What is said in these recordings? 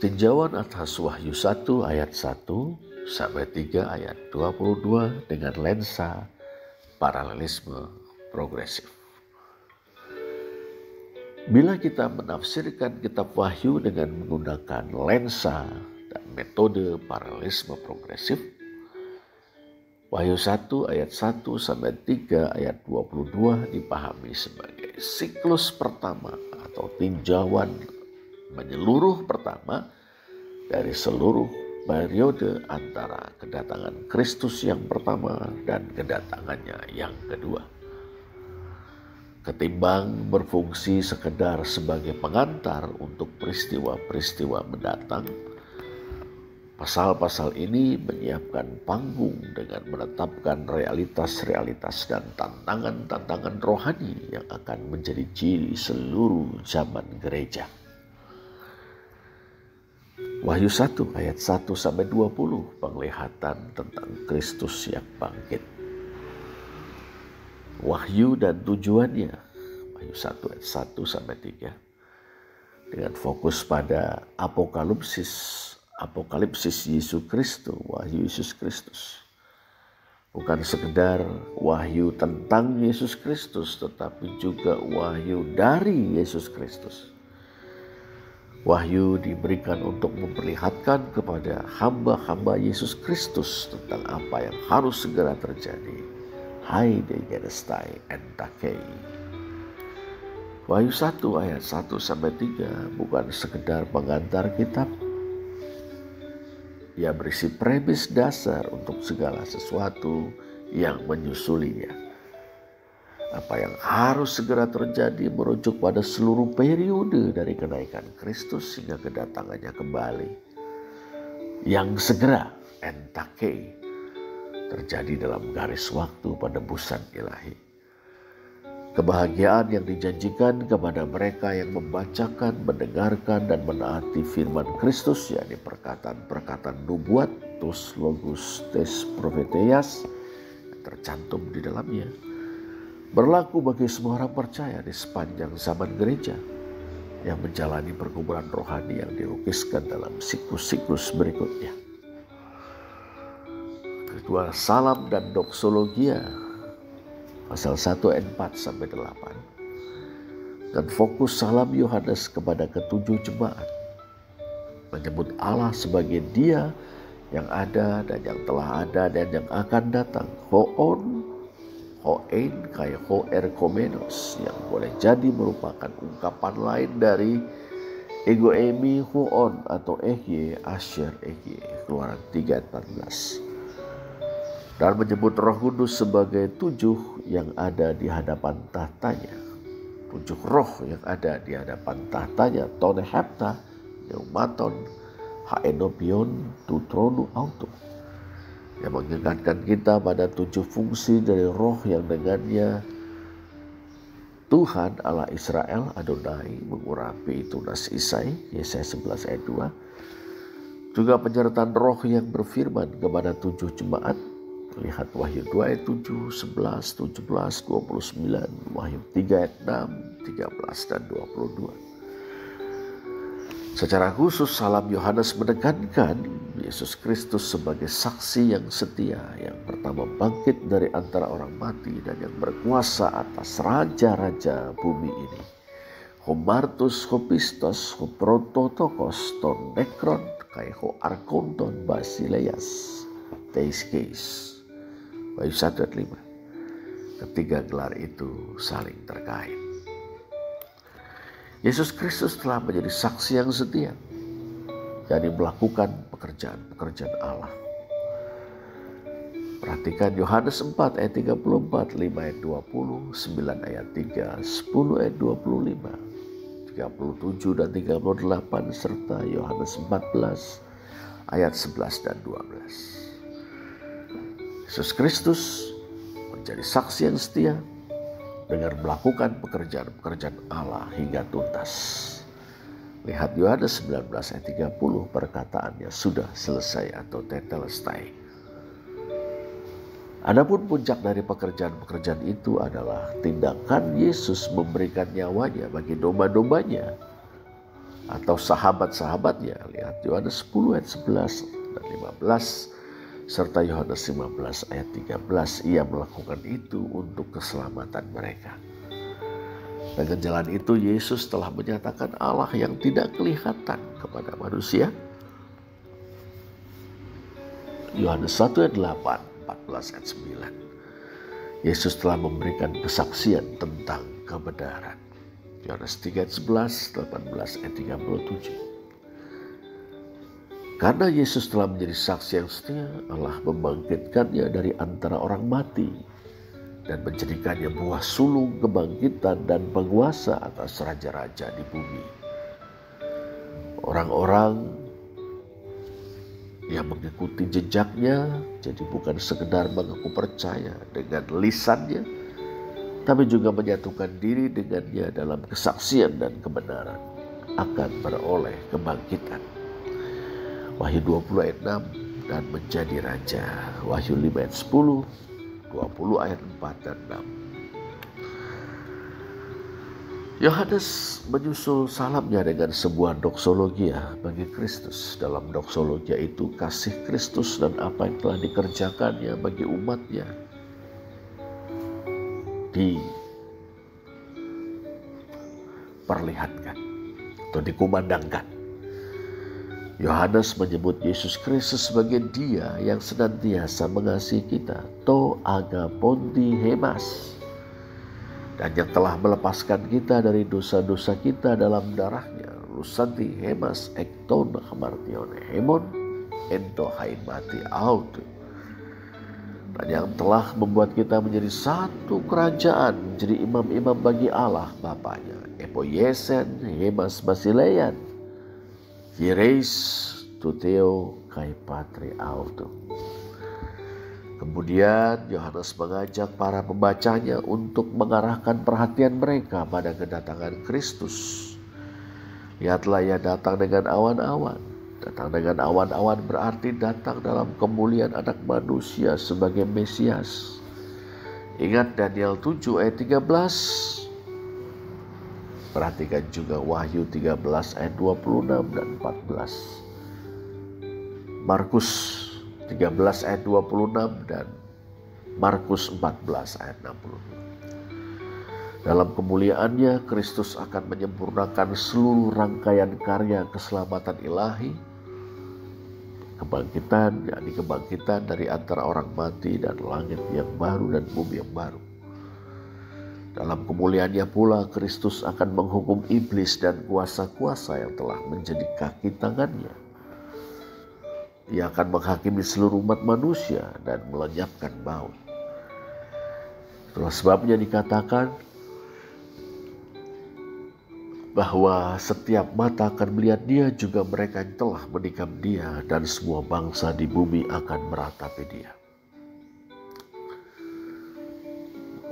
Tinjauan atas Wahyu 1 ayat 1 sampai 3 ayat 22 dengan lensa paralelisme progresif. Bila kita menafsirkan kitab Wahyu dengan menggunakan lensa dan metode paralelisme progresif, Wahyu 1 ayat 1 sampai 3 ayat 22 dipahami sebagai siklus pertama atau tinjauan menyeluruh pertama dari seluruh periode antara kedatangan Kristus yang pertama dan kedatangannya yang kedua. Ketimbang berfungsi sekedar sebagai pengantar untuk peristiwa-peristiwa mendatang, pasal-pasal ini menyiapkan panggung dengan menetapkan realitas-realitas dan tantangan-tantangan rohani yang akan menjadi ciri seluruh zaman gereja. Wahyu 1 ayat 1 sampai 20 penglihatan tentang Kristus yang bangkit. Wahyu dan tujuannya, Wahyu 1 ayat 1 sampai 3, dengan fokus pada apokalipsis Yesus Kristus, wahyu Yesus Kristus. Bukan sekedar wahyu tentang Yesus Kristus, tetapi juga wahyu dari Yesus Kristus. Wahyu diberikan untuk memperlihatkan kepada hamba-hamba Yesus Kristus tentang apa yang harus segera terjadi. Haide Genestai Entakei. Wahyu 1 ayat 1 sampai 3 bukan sekedar pengantar kitab. Ia berisi premis dasar untuk segala sesuatu yang menyusulinya. Apa yang harus segera terjadi merujuk pada seluruh periode dari kenaikan Kristus hingga kedatangannya kembali. Yang segera, entakei, terjadi dalam garis waktu penebusan ilahi. Kebahagiaan yang dijanjikan kepada mereka yang membacakan, mendengarkan, dan menaati firman Kristus, yakni perkataan-perkataan nubuat, tus logos tes profeteias, yang tercantum di dalamnya, berlaku bagi semua orang percaya di sepanjang zaman gereja yang menjalani pergumulan rohani yang dilukiskan dalam siklus-siklus berikutnya. Kedua, salam dan doksologia, pasal 1 ayat 4 sampai 8. Dan fokus salam Yohanes kepada ketujuh jemaat, menyebut Allah sebagai Dia yang ada dan yang telah ada dan yang akan datang. Hoen kai hoerkomenos, yang boleh jadi merupakan ungkapan lain dari ego emi huon atau ehye asher ehye, Keluaran 3 ayat 14. Dan menyebut Roh Kudus sebagai tujuh yang ada di hadapan tahtanya. Tujuh roh yang ada di hadapan tahtanya, tone hepta, neumaton, haenopion, tutronu auto, yang mengingatkan kita pada tujuh fungsi dari roh yang dengannya Tuhan Allah Israel Adonai mengurapi tunas Isai, Yesaya 11 ayat 2. Juga penyertaan roh yang berfirman kepada tujuh jemaat, lihat Wahyu 2 ayat 7, 11, 17, 29, Wahyu 3 ayat 6, 13 dan 22. Secara khusus salam Yohanes menekankan Yesus Kristus sebagai saksi yang setia, yang pertama bangkit dari antara orang mati dan yang berkuasa atas raja-raja bumi ini. Homartus hopistos hoprototokos ton nekron kai ho arkonton basileas teiskeis. Wahyu 1 ayat 5. Ketiga gelar itu saling terkait. Yesus Kristus telah menjadi saksi yang setia, yakni melakukan pekerjaan-pekerjaan Allah. Perhatikan Yohanes 4 ayat 34, 5 ayat 20, 9 ayat 3, 10 ayat 25, 37 dan 38, serta Yohanes 14 ayat 11 dan 12. Yesus Kristus menjadi saksi yang setia dengan melakukan pekerjaan-pekerjaan Allah hingga tuntas. Lihat Yohanes 19 ayat 30, perkataannya sudah selesai atau tetelestai. Adapun puncak dari pekerjaan-pekerjaan itu adalah tindakan Yesus memberikan nyawanya bagi domba-dombanya. atau sahabat-sahabatnya. Lihat Yohanes 10 ayat 11 dan 15 serta Yohanes 15 ayat 13. Ia melakukan itu untuk keselamatan mereka. Dengan jalan itu Yesus telah menyatakan Allah yang tidak kelihatan kepada manusia. Yohanes 1 ayat 8, 14 ayat 9. Yesus telah memberikan kesaksian tentang kebenaran. Yohanes 3 ayat 11, 18 ayat 37. Karena Yesus telah menjadi saksi yang setia, Allah membangkitkannya dari antara orang mati dan menjadikannya buah sulung kebangkitan dan penguasa atas raja-raja di bumi. Orang-orang yang mengikuti jejaknya jadi bukan sekedar mengaku percaya dengan lisannya, tapi juga menyatukan diri dengannya dalam kesaksian dan kebenaran akan beroleh kebangkitan. Wahyu 20 ayat 6 dan menjadi raja. Wahyu 5 ayat 10, 20 ayat 4 dan 6. Yohanes menyusul salamnya dengan sebuah doksologia bagi Kristus. Dalam doksologia itu kasih Kristus dan apa yang telah dikerjakannya bagi umatnya diperlihatkan atau dikumandangkan. Yohanes menyebut Yesus Kristus sebagai Dia yang senantiasa mengasihi kita, to agaponti hemas, dan yang telah melepaskan kita dari dosa-dosa kita dalam darahnya, lusanti hemas ekton hamartione hemon ento haimati auto, dan yang telah membuat kita menjadi satu kerajaan, menjadi imam-imam bagi Allah Bapanya, epoyesen hemas basileyan Yereis tuteo kai patri auto. Kemudian Yohanes mengajak para pembacanya untuk mengarahkan perhatian mereka pada kedatangan Kristus. Lihatlah, ia datang dengan awan-awan. Datang dengan awan-awan berarti datang dalam kemuliaan anak manusia sebagai Mesias. Ingat Daniel 7 ayat 13. Perhatikan juga Wahyu 13 ayat 26 dan 14. Markus 13 ayat 26 dan Markus 14 ayat 62. Dalam kemuliaannya Kristus akan menyempurnakan seluruh rangkaian karya keselamatan ilahi. Kebangkitan, yakni kebangkitan dari antara orang mati dan langit yang baru dan bumi yang baru. Dalam kemuliaannya pula Kristus akan menghukum iblis dan kuasa-kuasa yang telah menjadi kaki tangannya. Ia akan menghakimi seluruh umat manusia dan melenyapkan maut. Itulah sebabnya dikatakan bahwa setiap mata akan melihat Dia, juga mereka yang telah menikam Dia, dan semua bangsa di bumi akan meratapi Dia.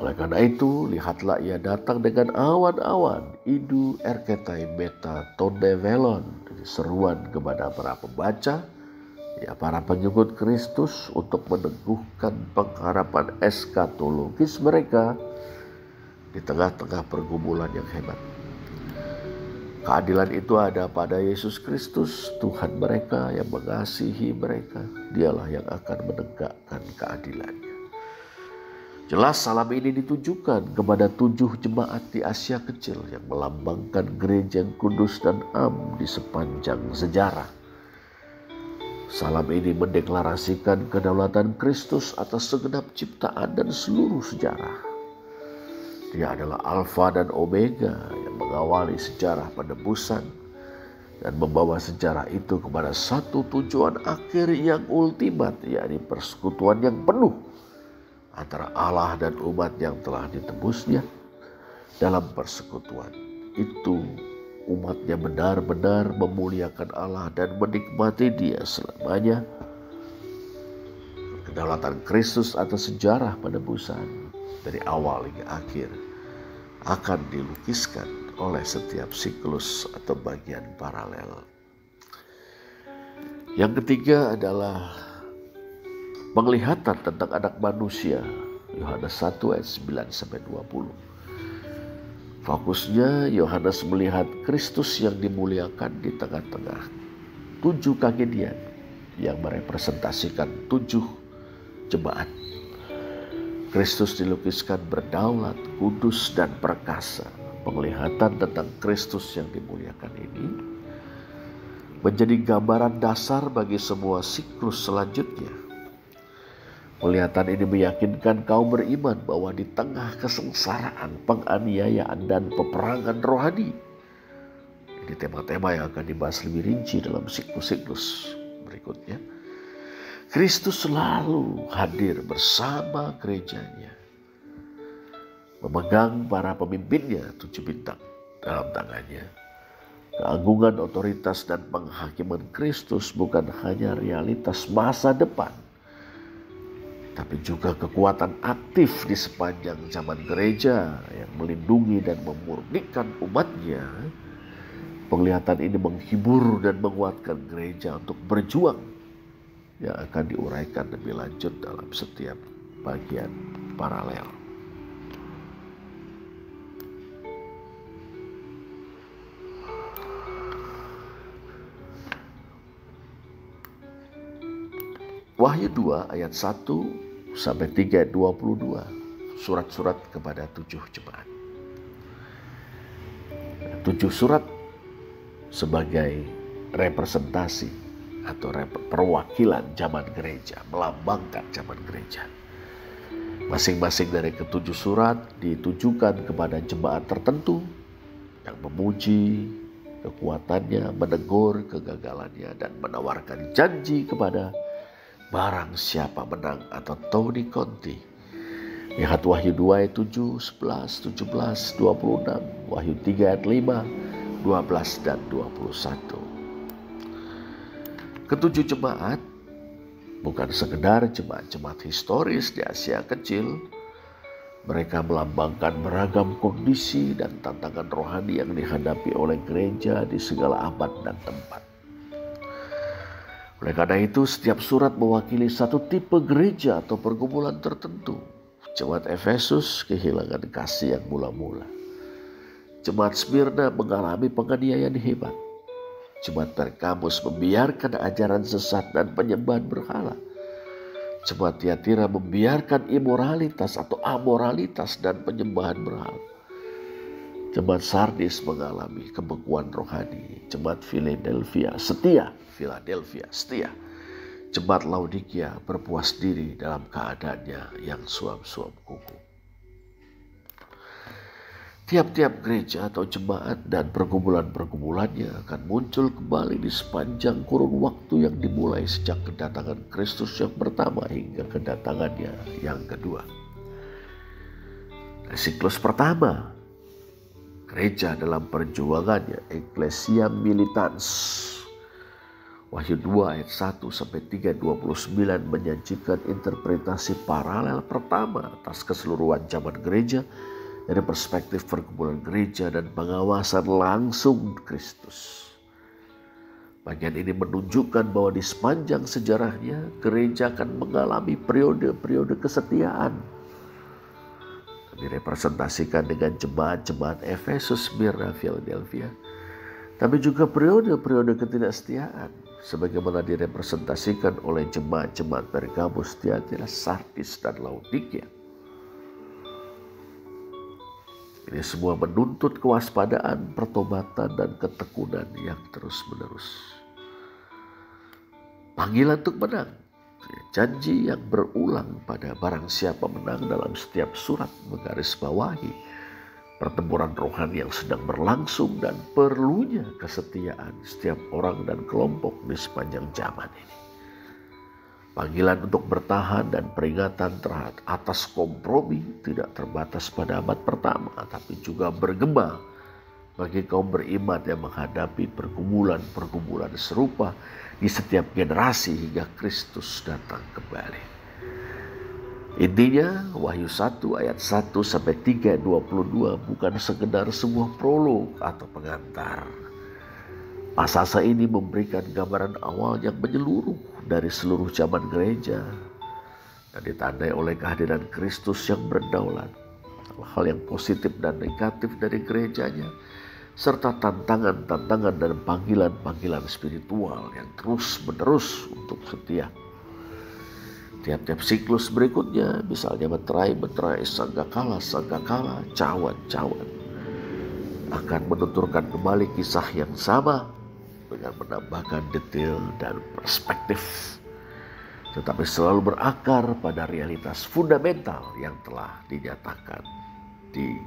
Oleh karena itu, lihatlah ia datang dengan awan-awan, idu erketai beta tonde velon, seruan kepada para pembaca, ya para pengikut Kristus untuk meneguhkan pengharapan eskatologis mereka di tengah-tengah pergumulan yang hebat. Keadilan itu ada pada Yesus Kristus, Tuhan mereka yang mengasihi mereka. Dialah yang akan menegakkan keadilannya. Jelas salam ini ditujukan kepada 7 jemaat di Asia Kecil yang melambangkan gereja yang kudus dan am di sepanjang sejarah. Salam ini mendeklarasikan kedaulatan Kristus atas segenap ciptaan dan seluruh sejarah. Dia adalah Alfa dan Omega yang mengawali sejarah penebusan dan membawa sejarah itu kepada satu tujuan akhir yang ultimat, yakni persekutuan yang penuh antara Allah dan umat yang telah ditebusnya. Dalam persekutuan itu umatnya benar-benar memuliakan Allah dan menikmati Dia selamanya. Kedaulatan Kristus atas sejarah penebusan dari awal hingga akhir akan dilukiskan oleh setiap siklus atau bagian paralel. Yang ketiga adalah penglihatan tentang anak manusia. Yohanes 1 ayat 9-20. Fokusnya Yohanes melihat Kristus yang dimuliakan di tengah-tengah 7 kaki dia yang merepresentasikan 7 jemaat. Kristus dilukiskan berdaulat, kudus dan perkasa. Penglihatan tentang Kristus yang dimuliakan ini menjadi gambaran dasar bagi semua siklus selanjutnya. Penglihatan ini meyakinkan kaum beriman bahwa di tengah kesengsaraan, penganiayaan dan peperangan rohani, ini tema-tema yang akan dibahas lebih rinci dalam siklus-siklus berikutnya, Kristus selalu hadir bersama gerejanya, memegang para pemimpinnya 7 bintang dalam tangannya. Keagungan, otoritas dan penghakiman Kristus bukan hanya realitas masa depan, tapi juga kekuatan aktif di sepanjang zaman gereja yang melindungi dan memurnikan umatnya. Penglihatan ini menghibur dan menguatkan gereja untuk berjuang yang akan diuraikan lebih lanjut dalam setiap bagian paralel. Wahyu 2 ayat 1 sampai 3 22, surat-surat kepada 7 jemaat. 7 surat sebagai representasi atau perwakilan zaman gereja, melambangkan zaman gereja. Masing-masing dari ke-7 surat ditujukan kepada jemaat tertentu yang memuji kekuatannya, menegur kegagalannya, dan menawarkan janji kepada barang siapa menang atau Tony Conti. Lihat Wahyu 2 ayat 7, 11, 17, 26, Wahyu 3 ayat 5, 12 dan 21. Ke-7 jemaat bukan sekedar jemaat-jemaat historis di Asia Kecil. Mereka melambangkan beragam kondisi dan tantangan rohani yang dihadapi oleh gereja di segala abad dan tempat. Oleh karena itu, setiap surat mewakili satu tipe gereja atau pergumulan tertentu. Jemaat Efesus kehilangan kasih yang mula-mula. Jemaat Smyrna mengalami penganiayaan hebat. Jemaat Pergamus membiarkan ajaran sesat dan penyembahan berhala. Jemaat Tiatira membiarkan imoralitas atau amoralitas dan penyembahan berhala. Jemaat Sardis mengalami kebekuan rohani. Jemaat Philadelphia setia. Jemaat Laodikia berpuas diri dalam keadaannya yang suam-suam kuku. Tiap-tiap gereja atau jemaat dan pergumulan-pergumulannya akan muncul kembali di sepanjang kurun waktu yang dimulai sejak kedatangan Kristus yang pertama hingga kedatangannya yang kedua. Siklus pertama, gereja dalam perjuangannya, Ecclesia Militans. Wahyu 2 ayat 1 sampai 3 29 menyajikan interpretasi paralel pertama atas keseluruhan zaman gereja dari perspektif pergumulan gereja dan pengawasan langsung Kristus. Bagian ini menunjukkan bahwa di sepanjang sejarahnya gereja akan mengalami periode-periode kesetiaan. Direpresentasikan dengan jemaat-jemaat Efesus, Smyrna, Philadelphia. Tapi juga periode-periode ketidaksetiaan sebagaimana direpresentasikan oleh jemaat-jemaat Pergamus, Tiatira, Sardis, dan Laodikia. Ini semua menuntut kewaspadaan, pertobatan, dan ketekunan yang terus-menerus. Panggilan untuk menang, janji yang berulang pada barang siapa menang dalam setiap surat menggarisbawahi pertempuran rohani yang sedang berlangsung dan perlunya kesetiaan setiap orang dan kelompok di sepanjang zaman ini. Panggilan untuk bertahan dan peringatan terhadap atas kompromi tidak terbatas pada abad pertama, tapi juga bergema bagi kaum beriman yang menghadapi pergumulan-pergumulan serupa di setiap generasi hingga Kristus datang kembali. Intinya Wahyu 1 ayat 1 sampai 3 22 bukan sekedar sebuah prolog atau pengantar. Pasal ini memberikan gambaran awal yang menyeluruh dari seluruh zaman gereja dan ditandai oleh kehadiran Kristus yang berdaulat, hal yang positif dan negatif dari gerejanya, serta tantangan-tantangan dan panggilan-panggilan spiritual yang terus-menerus untuk setia. Tiap-tiap siklus berikutnya, misalnya meterai, sanggakala, cawan, akan menuturkan kembali kisah yang sama dengan menambahkan detail dan perspektif, tetapi selalu berakar pada realitas fundamental yang telah dinyatakan di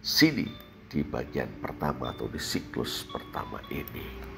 sini, di bagian pertama atau di siklus pertama ini.